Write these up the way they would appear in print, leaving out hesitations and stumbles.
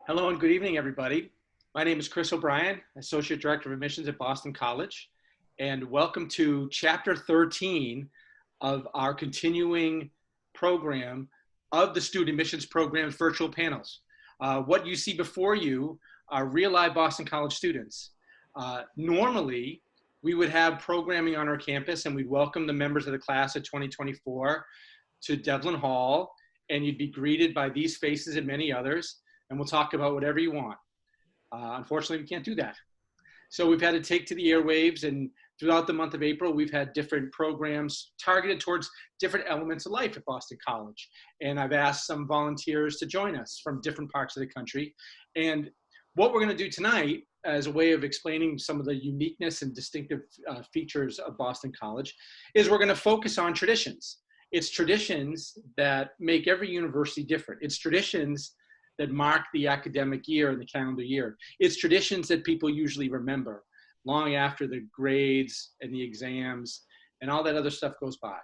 Hello and good evening, everybody. My name is Chris O'Brien, Associate Director of Admissions at Boston College, and welcome to Chapter 13 of our continuing program of the Student Admissions Program's virtual panels. What you see before you are real live Boston College students. Normally, we would have programming on our campus and we'd welcome the members of the class of 2024 to Devlin Hall, and you'd be greeted by these faces and many others, and we'll talk about whatever you want. Unfortunately, we can't do that. So we've had to take to the airwaves, and throughout the month of April, we've had different programs targeted towards different elements of life at Boston College. And I've asked some volunteers to join us from different parts of the country. And what we're gonna do tonight, as a way of explaining some of the uniqueness and distinctive features of Boston College, is we're gonna focus on traditions. It's traditions that make every university different. It's traditions that mark the academic year and the calendar year. It's traditions that people usually remember long after the grades and the exams and all that other stuff goes by.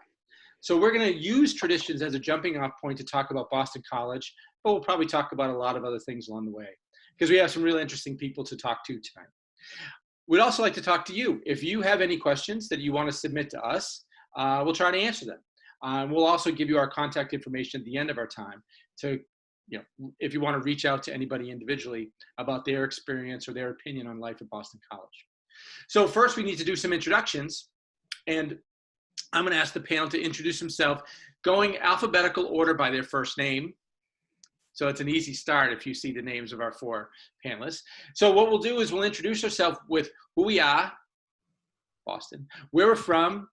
So we're gonna use traditions as a jumping off point to talk about Boston College, but we'll probably talk about a lot of other things along the way because we have some really interesting people to talk to tonight. We'd also like to talk to you. If you have any questions that you wanna submit to us, we'll try to answer them. We'll also give you our contact information at the end of our time to, if you want to reach out to anybody individually about their experience or their opinion on life at Boston College. So first we need to do some introductions, and I'm going to ask the panel to introduce themselves going alphabetical order by their first name. So it's an easy start if you see the names of our four panelists. So what we'll do is we'll introduce ourselves with who we are, Boston, where we're from,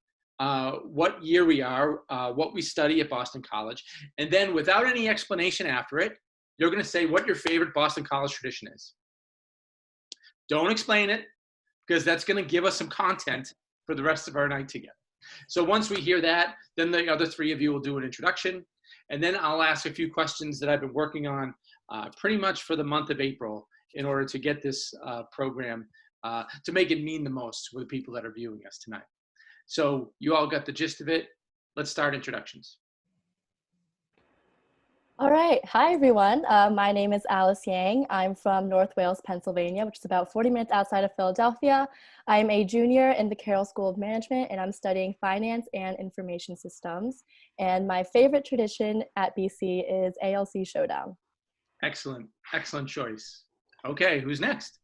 what year we are, what we study at Boston College, and then without any explanation after it, you're going to say what your favorite Boston College tradition is. Don't explain it, because that's going to give us some content for the rest of our night together. So once we hear that, then the other three of you will do an introduction, and then I'll ask a few questions that I've been working on pretty much for the month of April in order to get this program to make it mean the most for the people that are viewing us tonight. So you all got the gist of it. Let's start introductions. All right. Hi, everyone. My name is Alice Yang. I'm from North Wales, Pennsylvania, which is about 40 minutes outside of Philadelphia. I'm a junior in the Carroll School of Management, and I'm studying finance and information systems. And my favorite tradition at BC is ALC Showdown. Excellent. Excellent choice. Okay, who's next?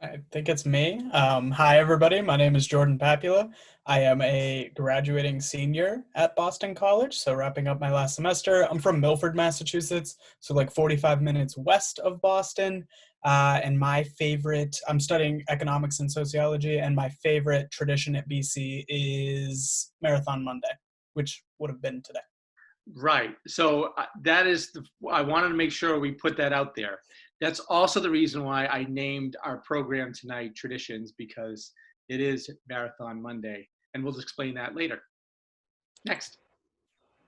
I think it's me. Hi, everybody. My name is Jordan Papula. I am a graduating senior at Boston College, so wrapping up my last semester. I'm from Milford, Massachusetts, so like 45 minutes west of Boston. And my favorite, I'm studying economics and sociology, and my favorite tradition at BC is Marathon Monday, which would have been today. Right. So that is I wanted to make sure we put that out there. That's also the reason why I named our program tonight Traditions, because it is Marathon Monday, and we'll explain that later. Next.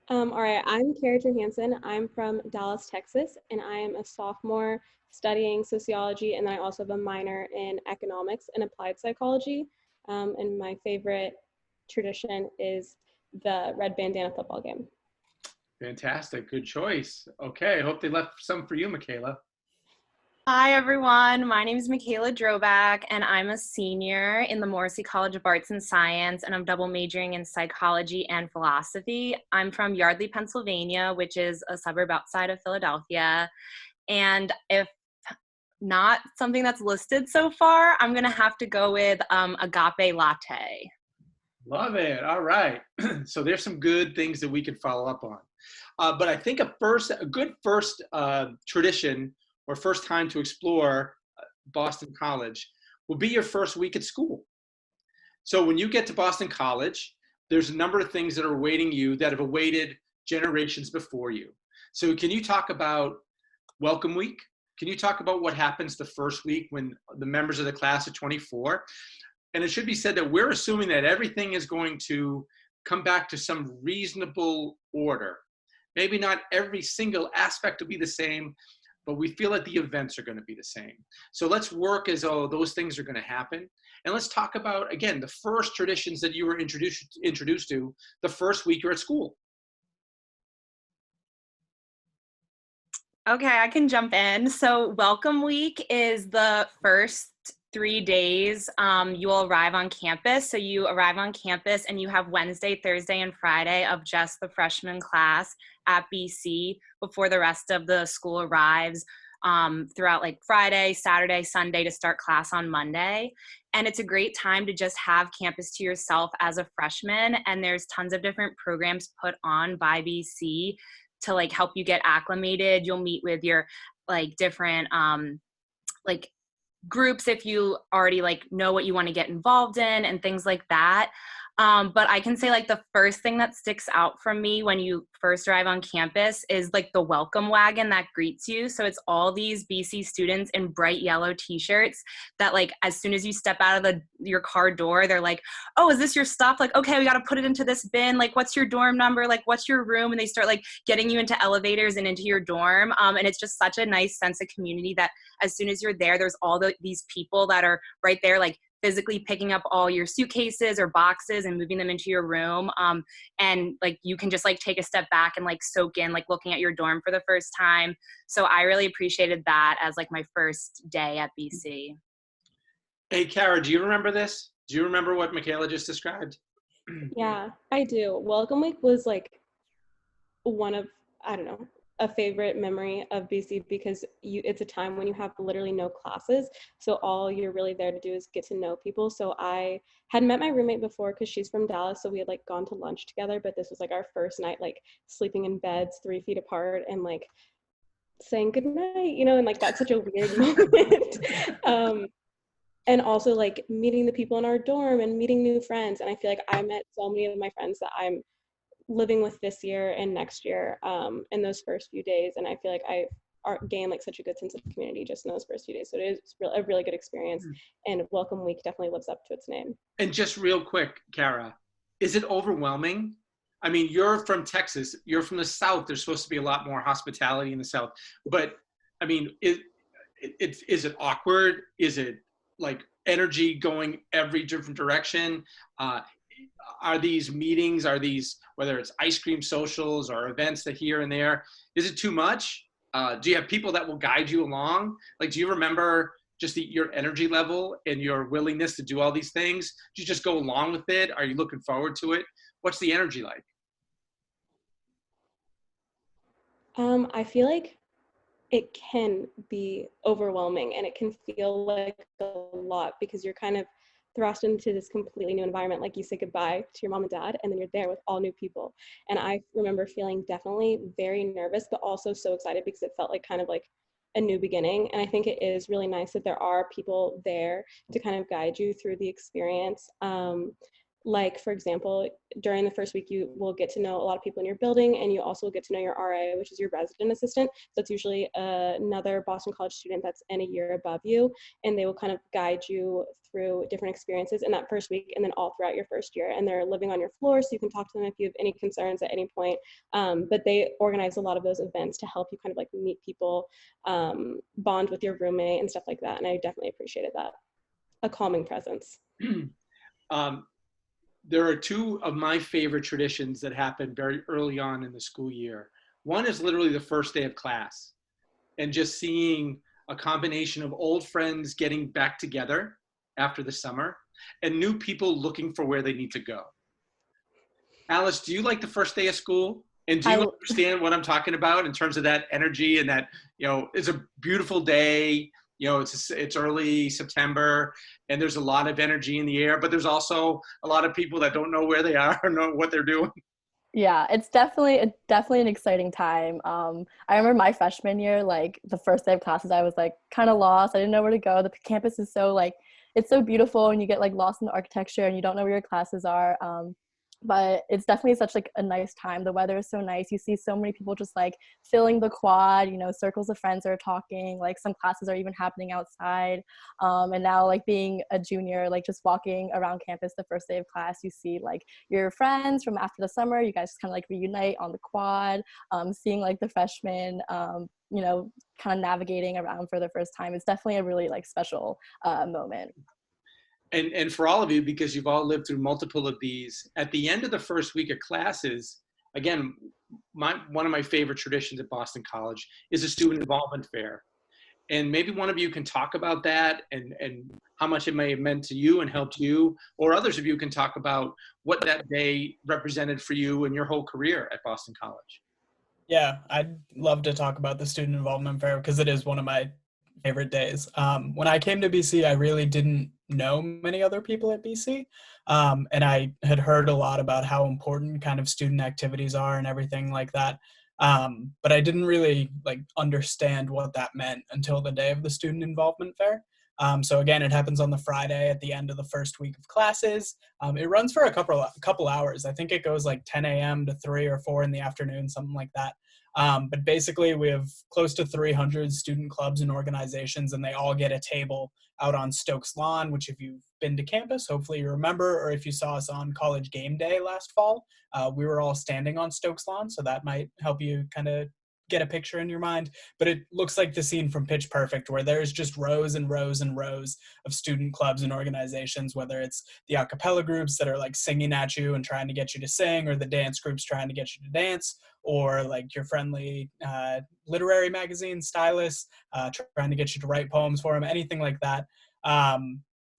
All right, I'm Kara Johansson. I'm from Dallas, Texas, and I am a sophomore studying sociology, and I also have a minor in economics and applied psychology. And my favorite tradition is the red bandana football game. Fantastic. Good choice. Okay, I hope they left some for you, Michaela. Hi, everyone. My name is Michaela Droback, and I'm a senior in the Morrissey College of Arts and Science, and I'm double majoring in psychology and philosophy. I'm from Yardley, Pennsylvania, which is a suburb outside of Philadelphia. And if not something that's listed so far, I'm going to have to go with Agape Latte. Love it. All right. So there's some good things that we could follow up on. But I think a good first tradition or first time to explore Boston College will be your first week at school. So when you get to Boston College, there's a number of things that are awaiting you that have awaited generations before you. So can you talk about Welcome Week? Can you talk about what happens the first week when the members of the class of 24? And it should be said that we're assuming that everything is going to come back to some reasonable order. Maybe not every single aspect will be the same, but we feel that the events are going to be the same. So let's work as though those things are going to happen. And let's talk about, again, the first traditions that you were introduced to the first week you're at school. Okay, I can jump in. So welcome week is the first 3 days you will arrive on campus. So you arrive on campus and you have Wednesday, Thursday, and Friday of just the freshman class at BC before the rest of the school arrives throughout like Friday, Saturday, Sunday to start class on Monday. And it's a great time to just have campus to yourself as a freshman. And there's tons of different programs put on by BC to like help you get acclimated. You'll meet with your like different like groups if you already like know what you want to get involved in and things like that. But I can say like the first thing that sticks out from me when you first arrive on campus is like the welcome wagon that greets you. So it's all these BC students in bright yellow t-shirts that like as soon as you step out of your car door, they're like, oh, is this your stuff? Like, okay, we got to put it into this bin. Like, what's your dorm number? Like, what's your room? And they start like getting you into elevators and into your dorm. And it's just such a nice sense of community that as soon as you're there, there's all these people that are right there, like physically picking up all your suitcases or boxes and moving them into your room. And like, you can just like take a step back and like soak in, like looking at your dorm for the first time. So I really appreciated that as like my first day at BC. Hey, Kara, do you remember this? Do you remember what Michaela just described? Yeah, I do. Welcome week was like one of, I don't know, a favorite memory of BC because it's a time when you have literally no classes. So all you're really there to do is get to know people. So I had met my roommate before because she's from Dallas. So we had like gone to lunch together, but this was like our first night, like sleeping in beds 3 feet apart and like saying goodnight, and like that's such a weird moment. And also like meeting the people in our dorm and meeting new friends. And I feel like I met so many of my friends that I'm living with this year and next year in those first few days. And I feel like I gained like such a good sense of community just in those first few days. So it is a really good experience. And Welcome Week definitely lives up to its name. And just real quick, Kara, is it overwhelming? I mean, you're from Texas, you're from the South. There's supposed to be a lot more hospitality in the South. But I mean, is it awkward? Is it like energy going every different direction? Are these meetings, whether it's ice cream socials or events that here and there, is it too much? Do you have people that will guide you along? Like, do you remember just your energy level and your willingness to do all these things? Do you just go along with it? Are you looking forward to it? What's the energy like? I feel like it can be overwhelming and it can feel like a lot because you're kind of thrust into this completely new environment. Like you say goodbye to your mom and dad and then you're there with all new people. And I remember feeling definitely very nervous, but also so excited because it felt like kind of like a new beginning. And I think it is really nice that there are people there to kind of guide you through the experience. Like, for example, during the first week, you will get to know a lot of people in your building, and you also will get to know your RA, which is your resident assistant. So it's usually another Boston College student that's in a year above you, and they will kind of guide you through different experiences in that first week and then all throughout your first year. And they're living on your floor, so you can talk to them if you have any concerns at any point. But they organize a lot of those events to help you kind of like meet people, bond with your roommate and stuff like that. And I definitely appreciated that. A calming presence. There are two of my favorite traditions that happen very early on in the school year. One is literally the first day of class and just seeing a combination of old friends getting back together after the summer and new people looking for where they need to go. Alice, do you like the first day of school? And do you understand what I'm talking about in terms of that energy and that, it's a beautiful day. It's early September and there's a lot of energy in the air, but there's also a lot of people that don't know where they are or know what they're doing. Yeah, it's definitely an exciting time. I remember my freshman year, like the first day of classes, I was like kind of lost. I didn't know where to go. The campus is so it's so beautiful and you get like lost in the architecture and you don't know where your classes are. But it's definitely such like a nice time. The weather is so nice. You see so many people just like filling the quad, circles of friends are talking, like some classes are even happening outside. And now like being a junior, like just walking around campus the first day of class, you see like your friends from after the summer, you guys just kind of like reunite on the quad, seeing like the freshmen, kind of navigating around for the first time. It's definitely a really like special moment. And for all of you, because you've all lived through multiple of these, at the end of the first week of classes, again, one of my favorite traditions at Boston College is a student involvement fair. And maybe one of you can talk about that and how much it may have meant to you and helped you, or others of you can talk about what that day represented for you and your whole career at Boston College. Yeah, I'd love to talk about the student involvement fair because it is one of my favorite days. When I came to BC, I really didn't know many other people at BC. And I had heard a lot about how important kind of student activities are and everything like that. But I didn't really understand what that meant until the day of the student involvement fair. So again, it happens on the Friday at the end of the first week of classes. It runs for a couple hours. I think it goes 10 a.m. to 3 or 4 in the afternoon, something like that. But basically, we have close to 300 student clubs and organizations, and they all get a table out on Stokes Lawn, which if you've been to campus, hopefully you remember, or if you saw us on college game day last fall, we were all standing on Stokes Lawn, so that might help you kind of get a picture in your mind. But it looks like the scene from Pitch Perfect, where there's just rows and rows and rows of student clubs and organizations, whether it's the a cappella groups that are singing at you and trying to get you to sing, or the dance groups trying to get you to dance, or your friendly literary magazine stylists trying to get you to write poems for them, anything like that.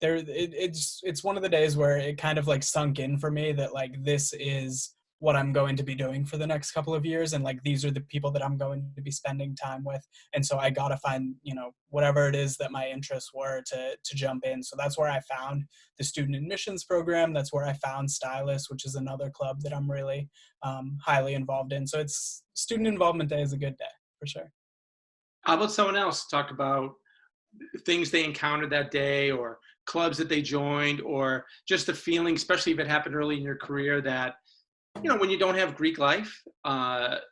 It's one of the days where it kind of sunk in for me that this is what I'm going to be doing for the next couple of years, and these are the people that I'm going to be spending time with, and so I got to find whatever it is that my interests were to jump in. So that's where I found the student admissions program. That's where I found Stylus, which is another club that I'm really highly involved in. So it's Student Involvement Day is a good day for sure. How about someone else talk about things they encountered that day, or clubs that they joined, or just a feeling, especially if it happened early in your career, that when you don't have Greek life,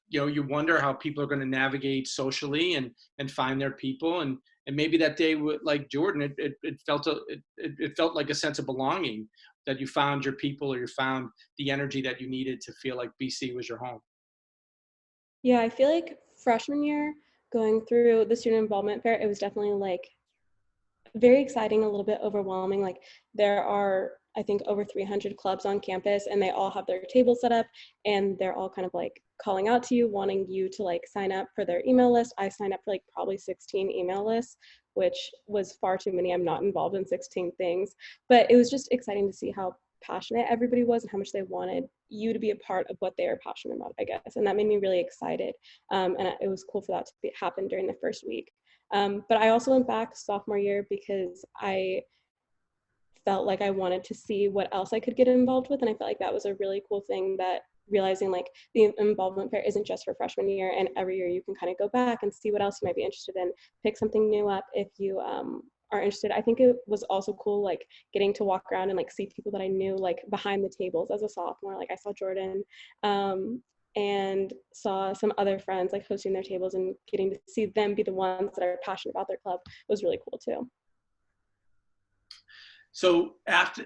you wonder how people are going to navigate socially and find their people. And maybe that day, like Jordan, it felt like a sense of belonging, that you found your people, or you found the energy that you needed to feel like BC was your home. Yeah, I feel like freshman year, going through the student involvement fair, it was definitely very exciting, a little bit overwhelming. There are, I think, over 300 clubs on campus, and they all have their tables set up, and they're all kind of calling out to you, wanting you to sign up for their email list. I signed up for probably 16 email lists, which was far too many. I'm not involved in 16 things, but it was just exciting to see how passionate everybody was and how much they wanted you to be a part of what they are passionate about, I guess. And that made me really excited. And it was cool for that to happen during the first week. But I also went back sophomore year because I felt like I wanted to see what else I could get involved with. And I felt like that was a really cool thing, that realizing the involvement fair isn't just for freshman year, and every year you can kind of go back and see what else you might be interested in, pick something new up if you are interested. I think it was also cool getting to walk around and see people that I knew behind the tables as a sophomore. I saw Jordan and saw some other friends hosting their tables, and getting to see them be the ones that are passionate about their club was really cool too. So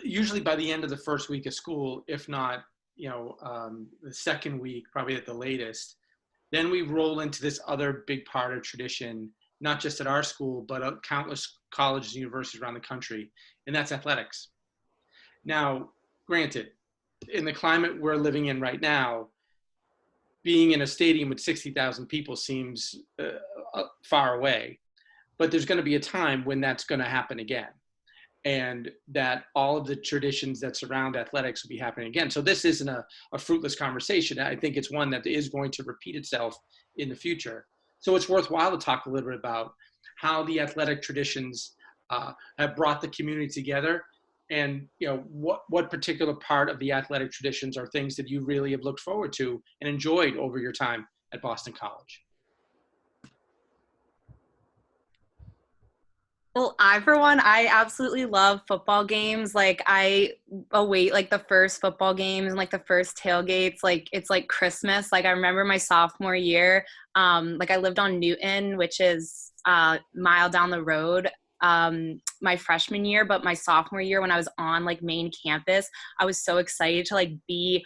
usually by the end of the first week of school, if not, the second week, probably at the latest, then we roll into this other big part of tradition, not just at our school, but countless colleges and universities around the country, and that's athletics. Now, granted, in the climate we're living in right now, being in a stadium with 60,000 people seems far away, but there's going to be a time when that's going to happen again, and that all of the traditions that surround athletics will be happening again. So this isn't a fruitless conversation. I think it's one that is going to repeat itself in the future. So it's worthwhile to talk a little bit about how the athletic traditions have brought the community together, and what particular part of the athletic traditions are things that you really have looked forward to and enjoyed over your time at Boston College. Well, for one, I absolutely love football games. I await the first football games and the first tailgates. It's like Christmas. I remember my sophomore year, I lived on Newton, which is a mile down the road, my freshman year, but my sophomore year when I was on main campus, I was so excited to be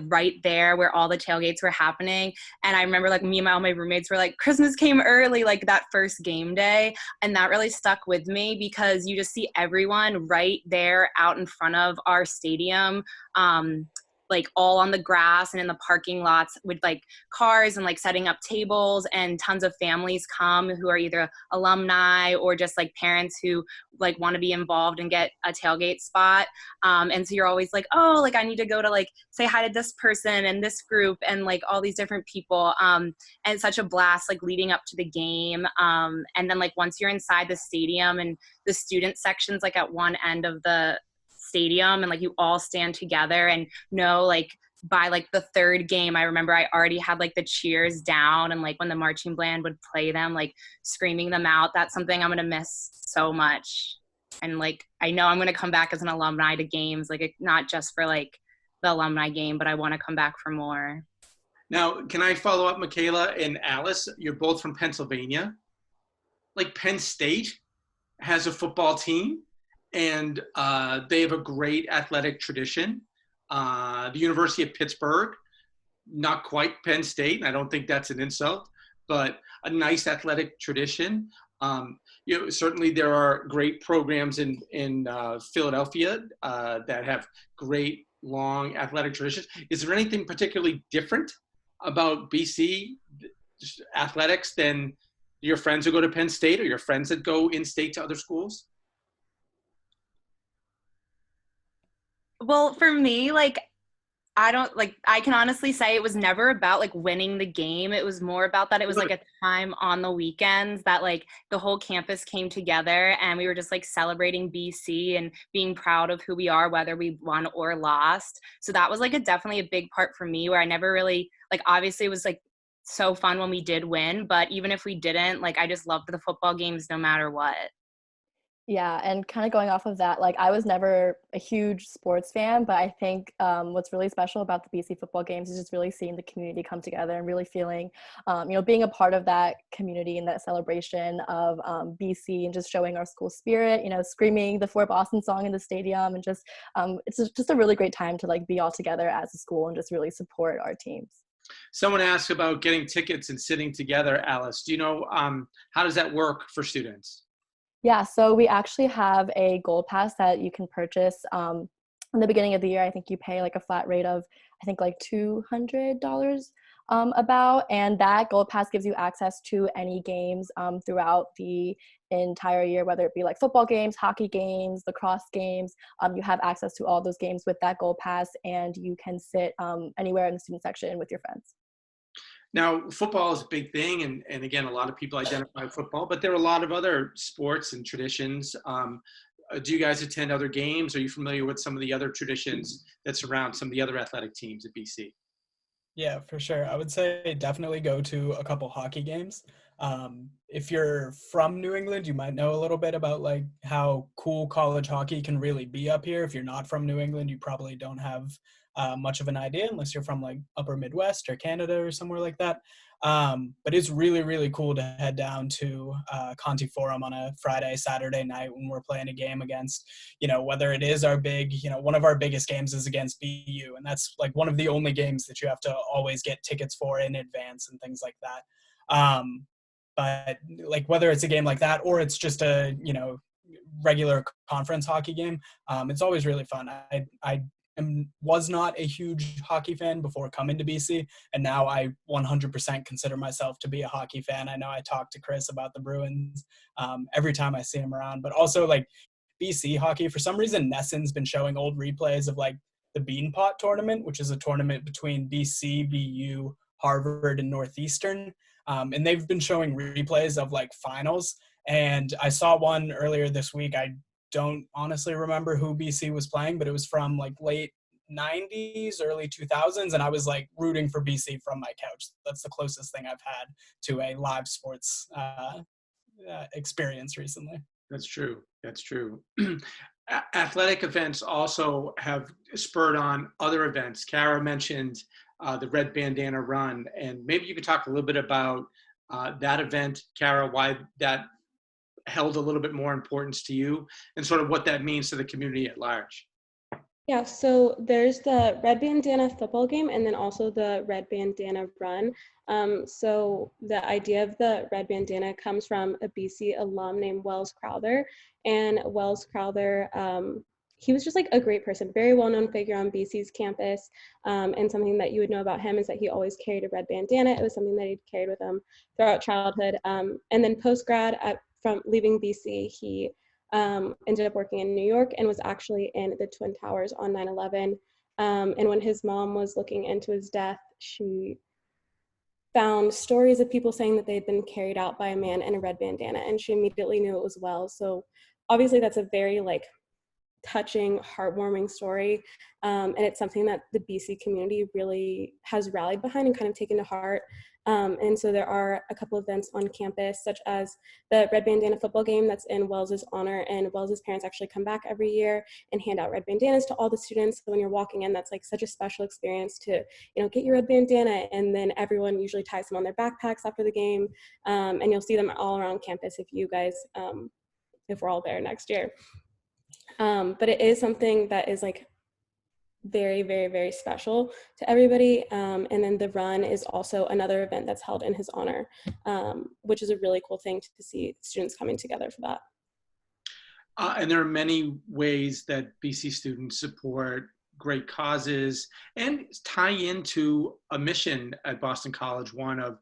right there where all the tailgates were happening. And I remember me and all my roommates were Christmas came early, that first game day. And that really stuck with me, because you just see everyone right there out in front of our stadium, like all on the grass and in the parking lots with like cars and like setting up tables, and tons of families come who are either alumni or just like parents who like want to be involved and get a tailgate spot. And so you're always like, oh, like I need to go to like say hi to this person and this group and like all these different people. And it's such a blast like leading up to the game. And then like once you're inside the stadium and the student section's like at one end of the stadium, and like you all stand together and know like by like the third game, I remember I already had like the cheers down, and like when the marching band would play them, like screaming them out. That's something I'm going to miss so much. And like, I know I'm going to come back as an alumni to games, like not just for like the alumni game, but I want to come back for more. Now, can I follow up, Michaela and Alice? You're both from Pennsylvania. Like Penn State has a football team, and they have a great athletic tradition. The University of Pittsburgh, not quite Penn State, and I don't think that's an insult, but a nice athletic tradition. Certainly there are great programs in Philadelphia that have great long athletic traditions. Is there anything particularly different about BC athletics than your friends who go to Penn State or your friends that go in-state to other schools? Well, for me, like, I can honestly say it was never about like winning the game. It was more about that it was like a time on the weekends that like the whole campus came together and we were just like celebrating BC and being proud of who we are, whether we won or lost. So that was like definitely a big part for me, where I never really, like, obviously it was like so fun when we did win, but even if we didn't, like I just loved the football games no matter what. Yeah, and kind of going off of that, like I was never a huge sports fan, but I think what's really special about the BC football games is just really seeing the community come together and really feeling, being a part of that community and that celebration of BC, and just showing our school spirit, screaming the For Boston song in the stadium, and just it's just a really great time to like be all together as a school and just really support our teams. Someone asked about getting tickets and sitting together, Alice. Do you know how does that work for students? Yeah, so we actually have a gold pass that you can purchase in the beginning of the year. I think you pay like a flat rate of, I think like $200 about, and that gold pass gives you access to any games throughout the entire year, whether it be like football games, hockey games, lacrosse games. You have access to all those games with that gold pass, and you can sit anywhere in the student section with your friends. Now, football is a big thing, and again, a lot of people identify with football, but there are a lot of other sports and traditions. Do you guys attend other games? Are you familiar with some of the other traditions that surround some of the other athletic teams at BC? Yeah, for sure. I would say definitely go to a couple hockey games. If you're from New England, you might know a little bit about like how cool college hockey can really be up here. If you're not from New England, you probably don't have much of an idea unless you're from like upper Midwest or Canada or somewhere like that. But it's really, really cool to head down to Conti Forum on a Friday, Saturday night when we're playing a game against, whether it is our big, one of our biggest games is against BU. And that's like one of the only games that you have to always get tickets for in advance and things like that. But like whether it's a game like that or it's just a, regular conference hockey game, it's always really fun. I was not a huge hockey fan before coming to BC, and now I 100% consider myself to be a hockey fan. I know I talk to Chris about the Bruins every time I see him around, but also like BC hockey, for some reason Nesson's been showing old replays of like the Beanpot tournament, which is a tournament between BC, BU, Harvard, and Northeastern. And they've been showing replays of like finals. And I saw one earlier this week. I don't honestly remember who BC was playing, but it was from like late 90s, early 2000s. And I was like rooting for BC from my couch. That's the closest thing I've had to a live sports experience recently. That's true. That's true. Athletic events also have spurred on other events. Kara mentioned the Red Bandana Run, and maybe you could talk a little bit about that event, Kara, why that held a little bit more importance to you and sort of what that means to the community at large. Yeah, so there's the Red Bandana football game and then also the Red Bandana Run. So the idea of the Red Bandana comes from a BC alum named Wells Crowther. And Wells Crowther, he was just like a great person, very well-known figure on BC's campus. And something that you would know about him is that he always carried a red bandana. It was something that he'd carried with him throughout childhood. And then post-grad, from leaving BC, he ended up working in New York and was actually in the Twin Towers on 9/11. And when his mom was looking into his death, she found stories of people saying that they had been carried out by a man in a red bandana, and she immediately knew it was Wells. So obviously that's a very like touching, heartwarming story. And it's something that the BC community really has rallied behind and kind of taken to heart. And so there are a couple events on campus, such as the Red Bandana football game that's in Wells's honor, and Wells's parents actually come back every year and hand out red bandanas to all the students. So when you're walking in, that's like such a special experience to, get your red bandana, and then everyone usually ties them on their backpacks after the game. And you'll see them all around campus if you guys, if we're all there next year. But it is something that is like very, very, very special to everybody. And then the run is also another event that's held in his honor, which is a really cool thing to see students coming together for that. And there are many ways that BC students support great causes and tie into a mission at Boston College, one of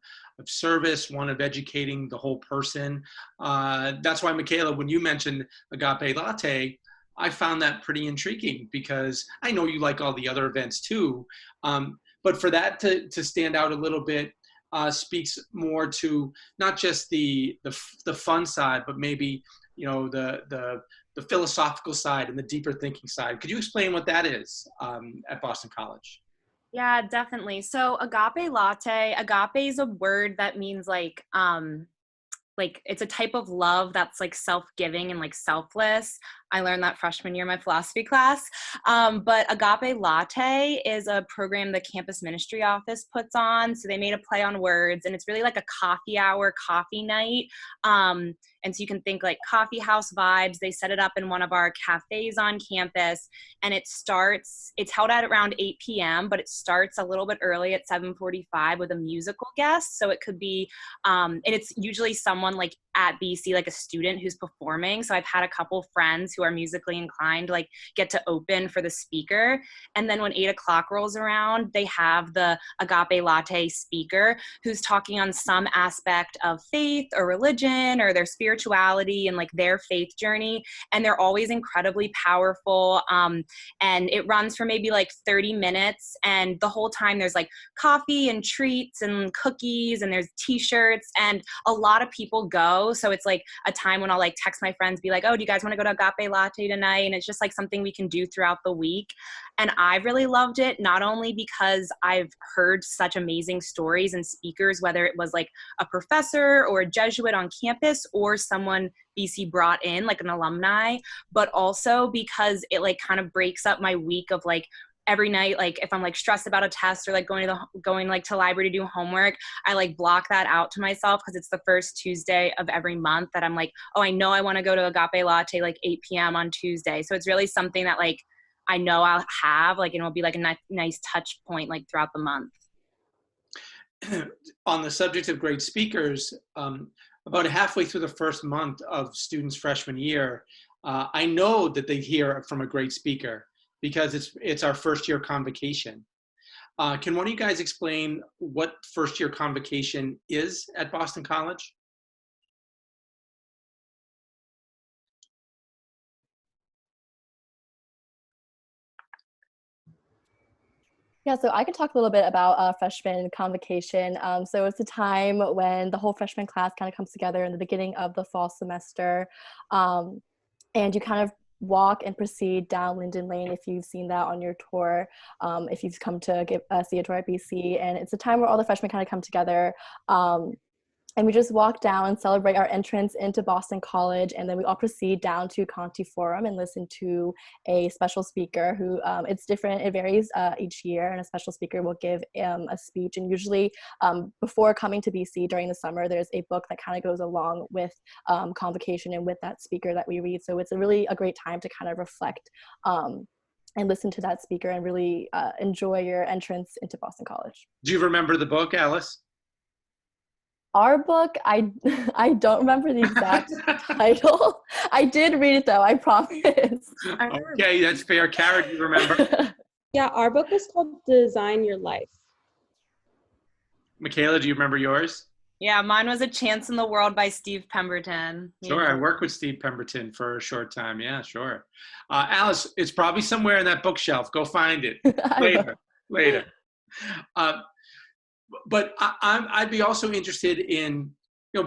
service, one of educating the whole person. That's why, Michaela, when you mentioned Agape Latte, I found that pretty intriguing, because I know you like all the other events too. But for that to stand out a little bit speaks more to not just the fun side, but maybe, the philosophical side and the deeper thinking side. Could you explain what that is at Boston College? Yeah, definitely. So Agape Latte, agape is a word that means like it's a type of love that's like self-giving and like selfless. I learned that freshman year in my philosophy class. But Agape Latte is a program the campus ministry office puts on. So they made a play on words, and it's really like a coffee hour, coffee night. And so you can think like coffee house vibes. They set it up in one of our cafes on campus, and it's held at around 8 p.m., but it starts a little bit early at 7:45 with a musical guest. So it could be, and it's usually someone like at BC, like a student who's performing. So I've had a couple friends who are musically inclined, like get to open for the speaker. And then when 8 o'clock rolls around, they have the Agape Latte speaker who's talking on some aspect of faith or religion or their spirituality and like their faith journey. And they're always incredibly powerful. And it runs for maybe like 30 minutes. And the whole time there's like coffee and treats and cookies, and there's t-shirts, and a lot of people go. So it's like a time when I'll like text my friends, be like, oh, do you guys want to go to Agape Latte tonight? And it's just like something we can do throughout the week. And I really loved it, not only because I've heard such amazing stories and speakers, whether it was like a professor or a Jesuit on campus or someone BC brought in, like an alumni, but also because it like kind of breaks up my week of like every night, like if I'm like stressed about a test or like going like to library to do homework, I like block that out to myself because it's the first Tuesday of every month that I'm like, oh, I know I want to go to Agape Latte like 8 p.m. on Tuesday. So it's really something that like I know I'll have, like, and it'll be like a nice touch point like throughout the month. On the subject of great speakers, about halfway through the first month of students' freshman year, I know that they hear from a great speaker, because it's our first year convocation. Can one of you guys explain what first year convocation is at Boston College? Yeah, so I can talk a little bit about freshman convocation. So it's a time when the whole freshman class kind of comes together in the beginning of the fall semester. And you kind of walk and proceed down Linden Lane, if you've seen that on your tour, if you've come to see a tour at BC. And it's a time where all the freshmen kind of come together. And we just walk down and celebrate our entrance into Boston College, and then we all proceed down to Conti Forum and listen to a special speaker who, it's different, it varies each year, and a special speaker will give a speech. And usually before coming to BC during the summer, there's a book that kind of goes along with Convocation and with that speaker that we read. So it's a great time to kind of reflect and listen to that speaker and really enjoy your entrance into Boston College. Do you remember the book, Alice? Our book, I I don't remember the exact title. I did read it though, I promise. Okay, that's fair. Kara, do you remember? Yeah, our book was called Design Your Life. Michaela, do you remember yours? Yeah, mine was A Chance in the World by Steve Pemberton. Sure, I worked with Steve Pemberton for a short time. Yeah, sure. Alice, it's probably somewhere in that bookshelf. Go find it later. But I'd be also interested in,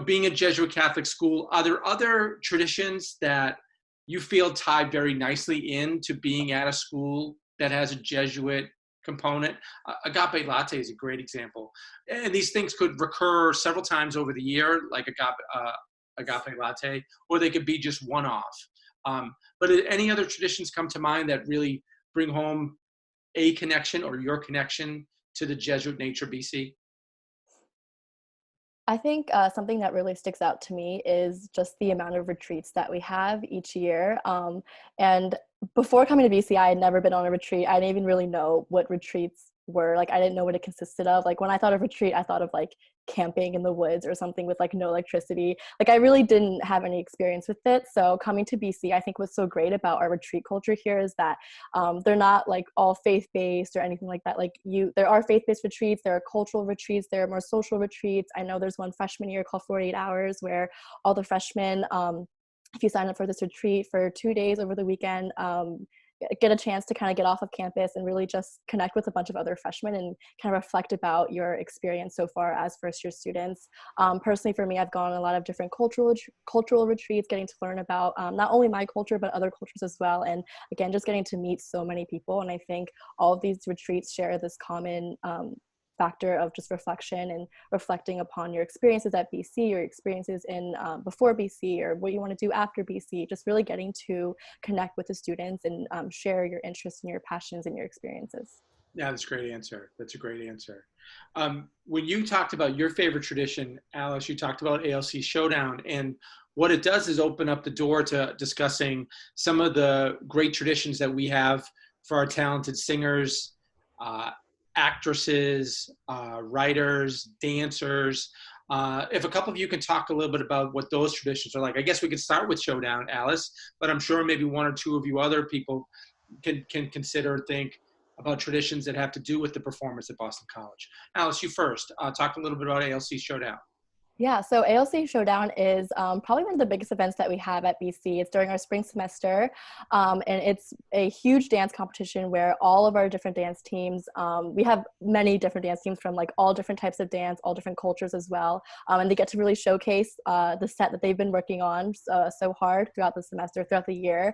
being a Jesuit Catholic school. Are there other traditions that you feel tied very nicely into being at a school that has a Jesuit component? Agape Latte is a great example. And these things could recur several times over the year, like Agape Latte, or they could be just one-off. But any other traditions come to mind that really bring home a connection or your connection to the Jesuit nature BC? I think something that really sticks out to me is just the amount of retreats that we have each year. And before coming to BC, I had never been on a retreat. I didn't even really know what retreats were. Like, I didn't know what it consisted of. Like, when I thought of retreat, I thought of like camping in the woods or something with like no electricity. Like, I really didn't have any experience with it. So coming to BC, I think what's so great about our retreat culture here is that they're not like all faith-based or anything like that. Like, there are faith-based retreats, there are cultural retreats, there are more social retreats. I know there's one freshman year called 48 Hours where all the freshmen, if you sign up for this retreat for 2 days over the weekend, get a chance to kind of get off of campus and really just connect with a bunch of other freshmen and kind of reflect about your experience so far as first year students. Personally, for me, I've gone on a lot of different cultural retreats, getting to learn about not only my culture, but other cultures as well. And again, just getting to meet so many people. And I think all of these retreats share this common factor of just reflection and reflecting upon your experiences at BC, your experiences in before BC, or what you want to do after BC, just really getting to connect with the students and share your interests and your passions and your experiences. Yeah, that's a great answer. That's a great answer. When you talked about your favorite tradition, Alice, you talked about ALC Showdown, and what it does is open up the door to discussing some of the great traditions that we have for our talented singers, actresses, writers, dancers. If a couple of you can talk a little bit about what those traditions are like. I guess we could start with Showdown, Alice, but I'm sure maybe one or two of you other people can consider and think about traditions that have to do with the performance at Boston College. Alice, you first. Talk a little bit about ALC Showdown. Yeah, so ALC Showdown is probably one of the biggest events that we have at BC. It's during our spring semester, and it's a huge dance competition where all of our different dance teams, we have many different dance teams from like all different types of dance, all different cultures as well, and they get to really showcase the set that they've been working on so hard throughout the semester, throughout the year.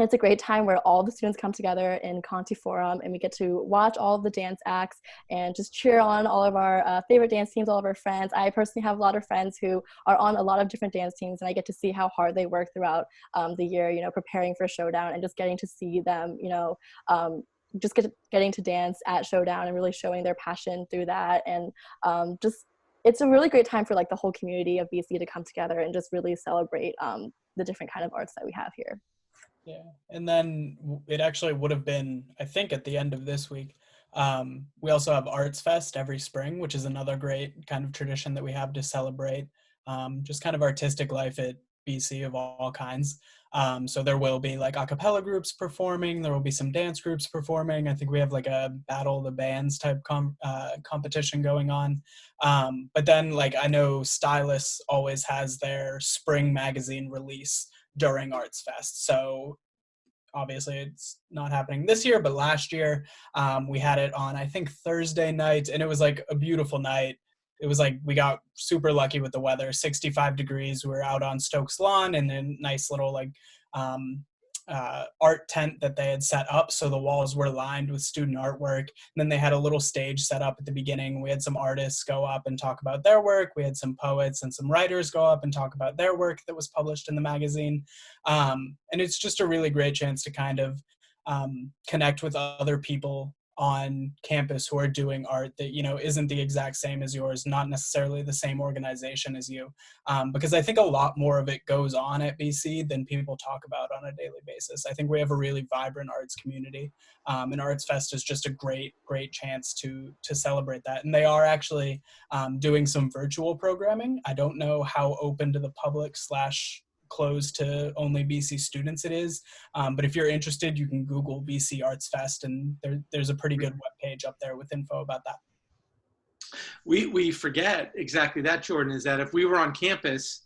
It's a great time where all the students come together in Conti Forum and we get to watch all of the dance acts and just cheer on all of our favorite dance teams, all of our friends. I personally have a lot of friends who are on a lot of different dance teams, and I get to see how hard they work throughout the year, preparing for Showdown and just getting to see them, getting to dance at Showdown and really showing their passion through that. And it's a really great time for like the whole community of BC to come together and just really celebrate the different kind of arts that we have here. Yeah, and then it actually would have been, I think, at the end of this week. We also have Arts Fest every spring, which is another great kind of tradition that we have to celebrate just kind of artistic life at BC of all kinds. So there will be like a cappella groups performing, there will be some dance groups performing. I think we have like a Battle of the Bands type competition going on. But then like I know Stylus always has their spring magazine release during Arts Fest. So obviously it's not happening this year, but last year we had it on, I think, Thursday night, and it was like a beautiful night. It was like we got super lucky with the weather, 65 degrees. We were out on Stokes Lawn in a nice little like art tent that they had set up. So the walls were lined with student artwork. And then they had a little stage set up at the beginning. We had some artists go up and talk about their work. We had some poets and some writers go up and talk about their work that was published in the magazine. And it's just a really great chance to kind of connect with other people on campus who are doing art that, you know, isn't the exact same as yours, not necessarily the same organization as you. Because I think a lot more of it goes on at BC than people talk about on a daily basis. I think we have a really vibrant arts community, and Arts Fest is just a great chance to celebrate that. And they are actually doing some virtual programming. I don't know how open to the public / closed to only BC students it is, but if you're interested, you can Google BC Arts Fest, and there's a pretty good webpage up there with info about that. We forget exactly that, Jordan, is that if we were on campus,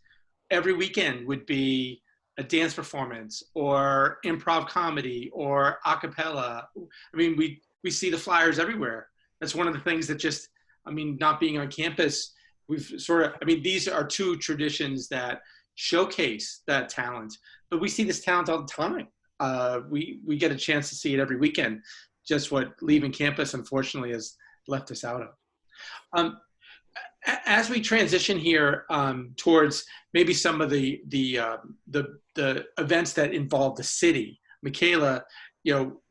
every weekend would be a dance performance or improv comedy or a cappella. I mean, we see the flyers everywhere. That's one of the things that just, I mean, not being on campus, we've sort of, I mean, these are two traditions that showcase that talent, but we see this talent all the time. We get a chance to see it every weekend, just what leaving campus, unfortunately, has left us out of. As we transition here towards maybe some of the events that involve the city, Michaela, you know,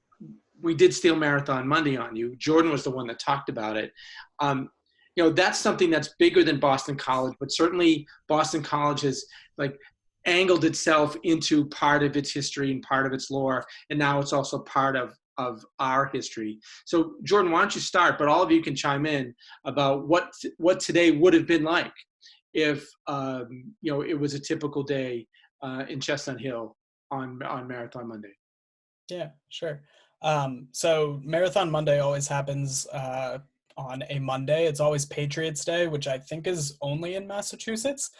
we did Steel Marathon Monday on you. Jordan was the one that talked about it. You know, that's something that's bigger than Boston College, but certainly Boston College has like angled itself into part of its history and part of its lore, and now it's also part of our history. So Jordan, why don't you start, but all of you can chime in about what today would have been like if you know, it was a typical day in Chestnut Hill on Marathon Monday. Yeah, sure. So Marathon Monday always happens on a Monday. It's always Patriots Day, which I think is only in Massachusetts.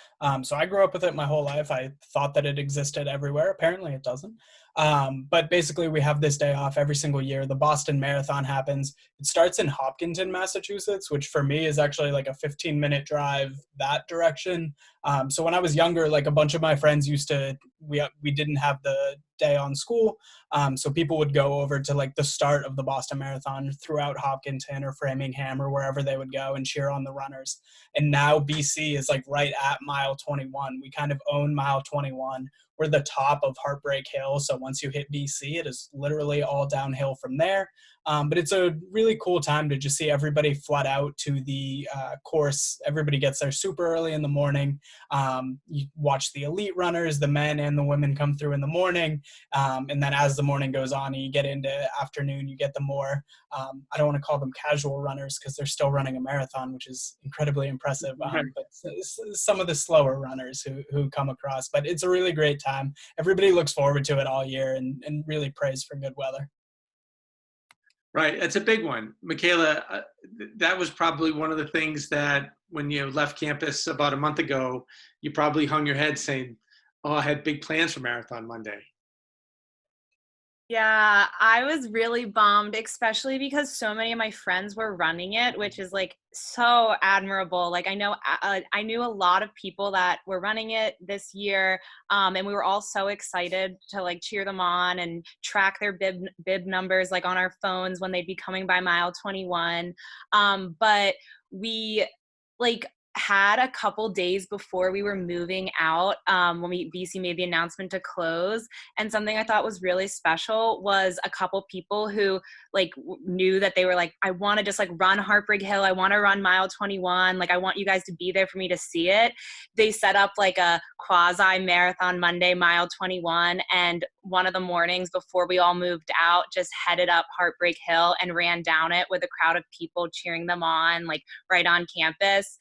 So I grew up with it my whole life. I thought that it existed everywhere. Apparently it doesn't. But basically we have this day off every single year. The Boston Marathon happens. It starts in Hopkinton, Massachusetts, which for me is actually like a 15-minute drive that direction. So when I was younger, like a bunch of my friends used to, we didn't have the day on school. So people would go over to like the start of the Boston Marathon throughout Hopkinton or Framingham or wherever they would go and cheer on the runners. And now BC is like right at mile 21. We kind of own mile 21. We're the top of Heartbreak Hill. So once you hit BC, it is literally all downhill from there. But it's a really cool time to just see everybody flood out to the course. Everybody gets there super early in the morning. You watch the elite runners, the men and the women come through in the morning. And then as the morning goes on and you get into afternoon, you get the more, I don't want to call them casual runners because they're still running a marathon, which is incredibly impressive. But some of the slower runners who come across. But it's a really great time. Everybody looks forward to it all year and really prays for good weather. Right, it's a big one. Michaela, that was probably one of the things that when you left campus about a month ago, you probably hung your head saying, oh, I had big plans for Marathon Monday. Yeah, I was really bummed, especially because so many of my friends were running it, which is like so admirable. Like I knew a lot of people that were running it this year, and we were all so excited to like cheer them on and track their bib numbers like on our phones when they'd be coming by mile 21. But we like had a couple days before we were moving out when BC made the announcement to close, and something I thought was really special was a couple people who like knew that they were like, I want to just like run Heartbreak Hill, I want to run mile 21, like I want you guys to be there for me to see it. They set up like a quasi Marathon Monday mile 21, and one of the mornings before we all moved out just headed up Heartbreak Hill and ran down it with a crowd of people cheering them on like right on campus.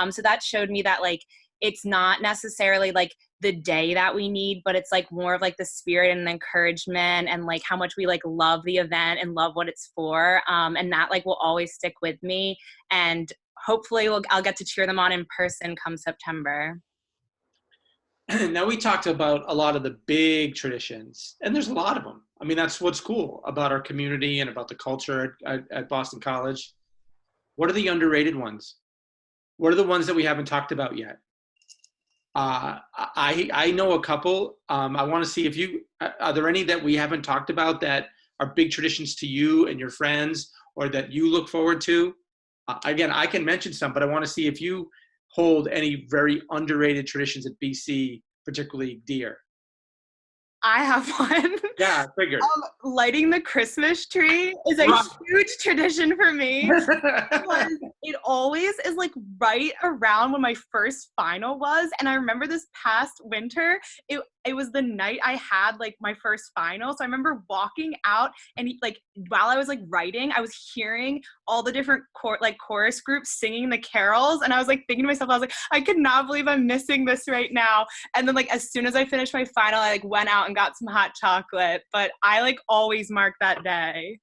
So that showed me that like it's not necessarily like the day that we need, but it's like more of like the spirit and the encouragement and like how much we like love the event and love what it's for. And that like will always stick with me, and hopefully I'll get to cheer them on in person come September. Now we talked about a lot of the big traditions, and there's a lot of them. I mean, that's what's cool about our community and about the culture at Boston College. What are the underrated ones? What are the ones that we haven't talked about yet? I know a couple. I want to see if are there any that we haven't talked about that are big traditions to you and your friends, or that you look forward to? Again, I can mention some, but I want to see if you hold any very underrated traditions at BC particularly dear. I have one. Yeah, I figured. Lighting the Christmas tree is a huge tradition for me. Because it always is like right around when my first final was. And I remember this past winter, it was the night I had like my first final. So I remember walking out and like while I was like writing, I was hearing all the different chorus groups singing the carols. And I was like thinking to myself, I was like, I could not believe I'm missing this right now. And then like as soon as I finished my final, I like went out and got some hot chocolate. But I like always mark that day.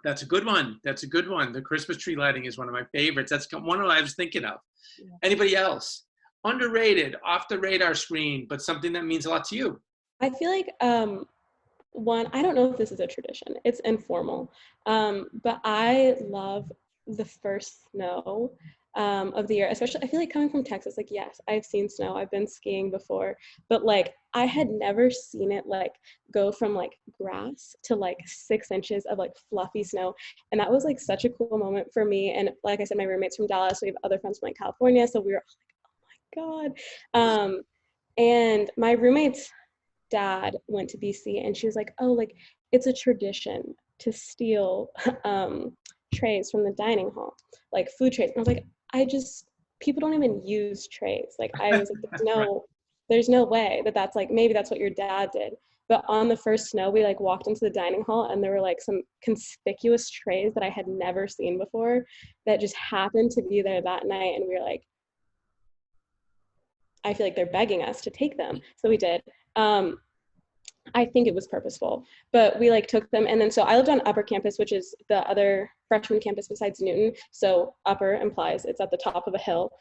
That's a good one. That's a good one. The Christmas tree lighting is one of my favorites. That's one I was thinking of. Yeah. Anybody else? Underrated, off the radar screen, but something that means a lot to you. I feel like one, I don't know if this is a tradition. It's informal, but I love the first snow of the year, especially I feel like coming from Texas, like, yes, I've seen snow. I've been skiing before, but like I had never seen it like go from like grass to like 6 inches of like fluffy snow. And that was like such a cool moment for me. And like I said, my roommate's from Dallas. We have other friends from like California. So we were like, oh my God. And my roommate's dad went to BC and she was like, oh, like it's a tradition to steal trays from the dining hall, like food trays. And I was like, people don't even use trays. Like I was like, there's no way that's like, maybe that's what your dad did. But on the first snow, we like walked into the dining hall and there were like some conspicuous trays that I had never seen before that just happened to be there that night. And we were like, I feel like they're begging us to take them. So we did. I think it was purposeful, but we like took them. And then, so I lived on upper campus, which is the other freshman campus besides Newton. So upper implies it's at the top of a hill.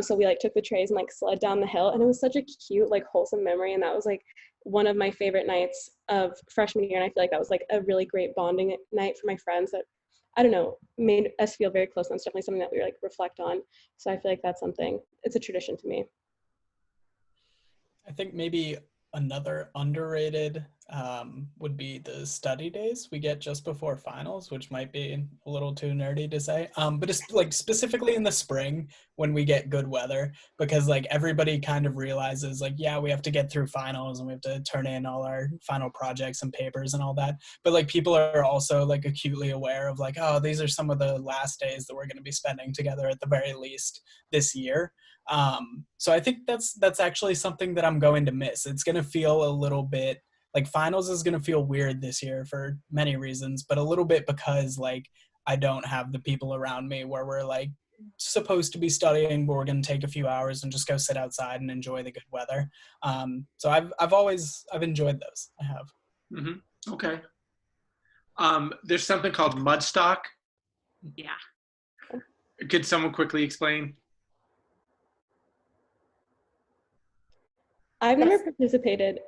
So we like took the trays and like slid down the hill, and it was such a cute, like wholesome memory. And that was like one of my favorite nights of freshman year. And I feel like that was like a really great bonding night for my friends that, I don't know, made us feel very close. And it's definitely something that we like reflect on. So I feel like that's something, it's a tradition to me. I think maybe another underrated would be the study days we get just before finals, which might be a little too nerdy to say, but it's like specifically in the spring when we get good weather, because like everybody kind of realizes like, yeah, we have to get through finals and we have to turn in all our final projects and papers and all that, but like people are also like acutely aware of like, oh, these are some of the last days that we're going to be spending together at the very least this year. So I think that's actually something that I'm going to miss. It's going to feel a little bit like finals is going to feel weird this year for many reasons, but a little bit because like I don't have the people around me where we're like supposed to be studying, but we're going to take a few hours and just go sit outside and enjoy the good weather. So I've enjoyed those. I have. Mm-hmm. Okay. There's something called mudstock. Yeah. Could someone quickly explain? I've never participated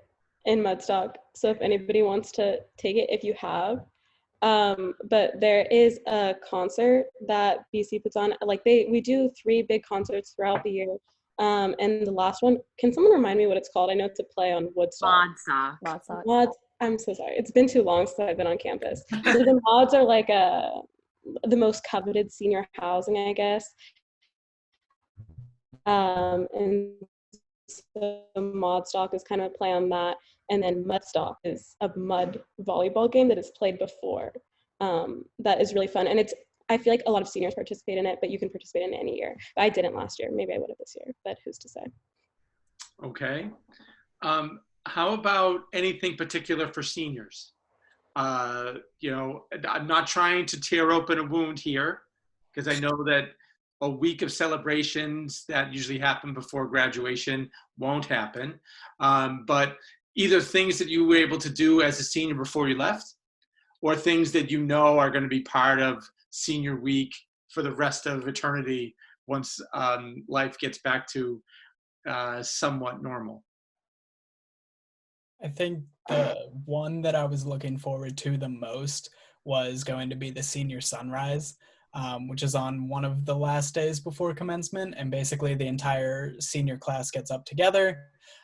in Mudstock, so if anybody wants to take it, if you have, but there is a concert that BC puts on. Like we do 3 big concerts throughout the year, and the last one, can someone remind me what it's called? I know it's a play on Woodstock. Mods. I'm so sorry. It's been too long since I've been on campus. So the mods are like the most coveted senior housing, I guess, and so Modstock is kind of a play on that, and then Mudstock is a mud volleyball game that is played before. That is really fun, and I feel like a lot of seniors participate in it, but you can participate in it any year. But I didn't last year. Maybe I would have this year, but who's to say? Okay. How about anything particular for seniors? You know, I'm not trying to tear open a wound here, because I know that a week of celebrations that usually happen before graduation won't happen. But either things that you were able to do as a senior before you left, or things that you know are going to be part of senior week for the rest of eternity once life gets back to somewhat normal. I think the one that I was looking forward to the most was going to be the senior sunrise, which is on one of the last days before commencement. And basically the entire senior class gets up together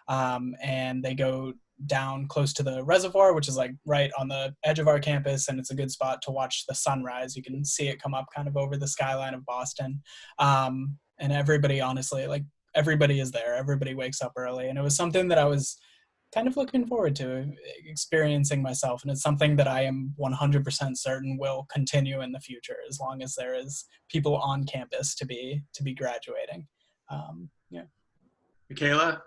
and they go down close to the reservoir, which is like right on the edge of our campus. And it's a good spot to watch the sunrise. You can see it come up kind of over the skyline of Boston. And everybody, honestly, like everybody is there. Everybody wakes up early. And it was something that I was kind of looking forward to experiencing myself, and it's something that I am 100% certain will continue in the future as long as there is people on campus to be graduating. Yeah. Michaela?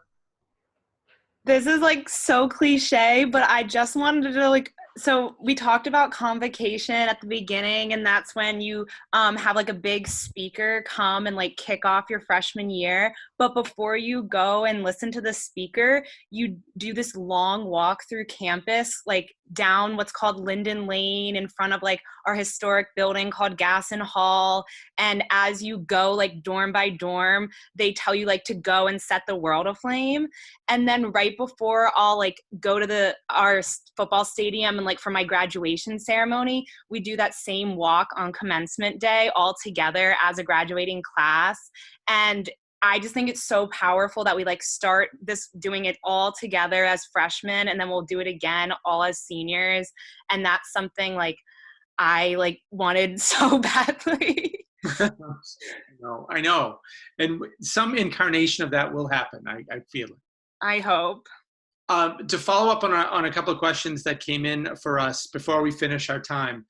This is like so cliche, but I just wanted to so we talked about Convocation at the beginning, and that's when you have like a big speaker come and like kick off your freshman year. But before you go and listen to the speaker, you do this long walk through campus, like down what's called Linden Lane in front of like our historic building called Gasson Hall. And as you go like dorm by dorm, they tell you like to go and set the world aflame. And then right before I'll like go to our football stadium and like for my graduation ceremony, we do that same walk on commencement day all together as a graduating class. And I just think it's so powerful that we like start doing it all together as freshmen, and then we'll do it again all as seniors. And that's something like I like wanted so badly. I know. And some incarnation of that will happen. I feel it. I hope. To follow up on a couple of questions that came in for us before we finish our time,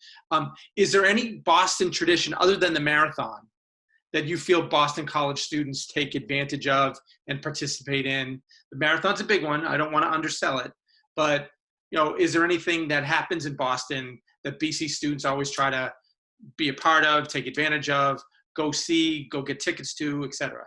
is there any Boston tradition other than the marathon that you feel Boston College students take advantage of and participate in? The marathon's a big one. I don't want to undersell it, but is there anything that happens in Boston that BC students always try to be a part of, take advantage of, go see, go get tickets to, etc.?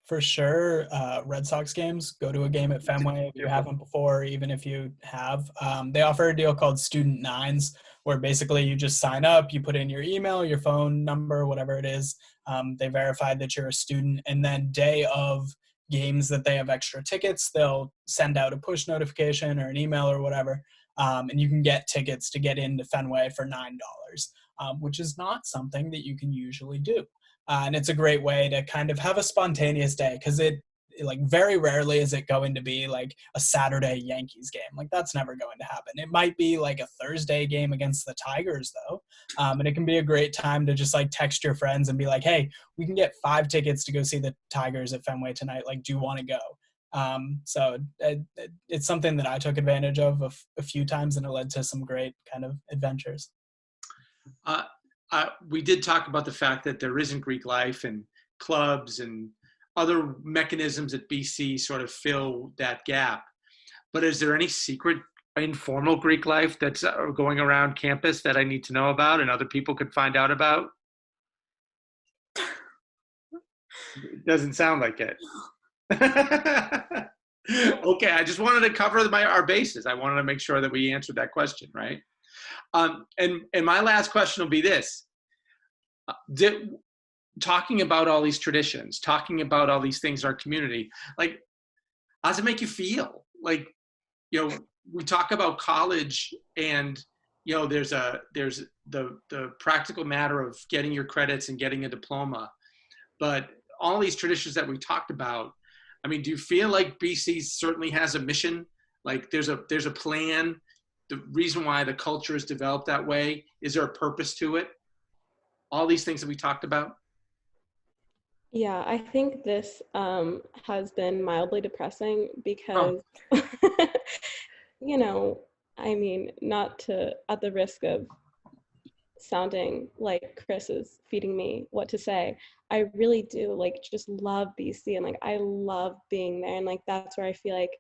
For sure, Red Sox games, go to a game at Fenway if you haven't before, even if you have. They offer a deal called Student Nines, where basically you just sign up, you put in your email, your phone number, whatever it is. They verify that you're a student, and then day of games that they have extra tickets, they'll send out a push notification or an email or whatever, and you can get tickets to get into Fenway for $9, which is not something that you can usually do. And it's a great way to kind of have a spontaneous day, because it like very rarely is it going to be like a Saturday Yankees game. Like that's never going to happen. It might be like a Thursday game against the Tigers though. And it can be a great time to just like text your friends and be like, hey, we can get 5 tickets to go see the Tigers at Fenway tonight. Like, do you want to go? So it's something that I took advantage of a few times, and it led to some great kind of adventures. We did talk about the fact that there isn't Greek life and clubs and other mechanisms at BC sort of fill that gap. But is there any secret informal Greek life that's going around campus that I need to know about and other people could find out about? It doesn't sound like it. Okay, I just wanted to cover our bases. I wanted to make sure that we answered that question, right? And my last question will be this. Talking about all these traditions, talking about all these things in our community, like, how does it make you feel? Like, we talk about college and, there's the practical matter of getting your credits and getting a diploma. But all these traditions that we talked about, I mean, do you feel like BC certainly has a mission? Like there's a plan? The reason why the culture is developed that way? Is there a purpose to it? All these things that we talked about? Yeah, I think this has been mildly depressing because, I mean, not to, at the risk of sounding like Chris is feeding me what to say, I really do like just love BC, and like I love being there, and like that's where I feel like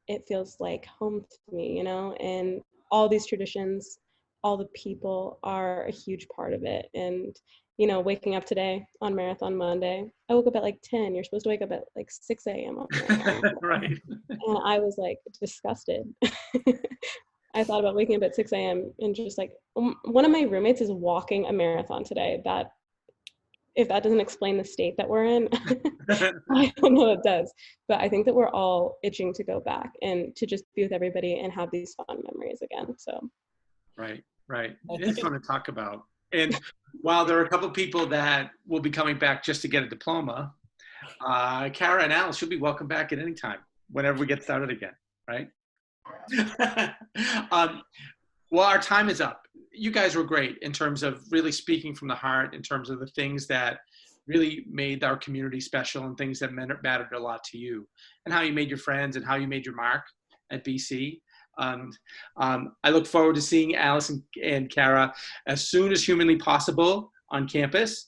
it feels like home to me, and all these traditions, all the people are a huge part of it. And waking up today on Marathon Monday, I woke up at like 10. You're supposed to wake up at like 6 a.m. Right. And I was like disgusted. I thought about waking up at 6 a.m. and just like, one of my roommates is walking a marathon today. That, if that doesn't explain the state that we're in, I don't know what does. But I think that we're all itching to go back and to just be with everybody and have these fun memories again. So. Right. It is fun to talk about. And while there are a couple of people that will be coming back just to get a diploma, Kara and Alice should be welcome back at any time, whenever we get started again, right? Well, our time is up. You guys were great in terms of really speaking from the heart, in terms of the things that really made our community special and things that mattered a lot to you, and how you made your friends and how you made your mark at BC. I look forward to seeing Alice and Kara as soon as humanly possible on campus.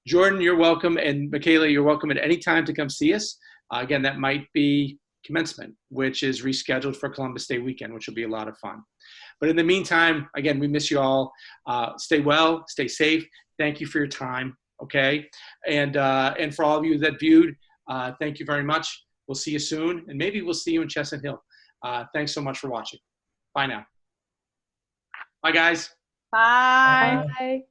Jordan, you're welcome, and Michaela, you're welcome at any time to come see us. Again, that might be commencement, which is rescheduled for Columbus Day weekend, which will be a lot of fun. But in the meantime, again, we miss you all. Stay well, stay safe. Thank you for your time, okay? And for all of you that viewed, thank you very much. We'll see you soon, and maybe we'll see you in Chestnut Hill. Thanks so much for watching. Bye now. Bye, guys. Bye. Bye.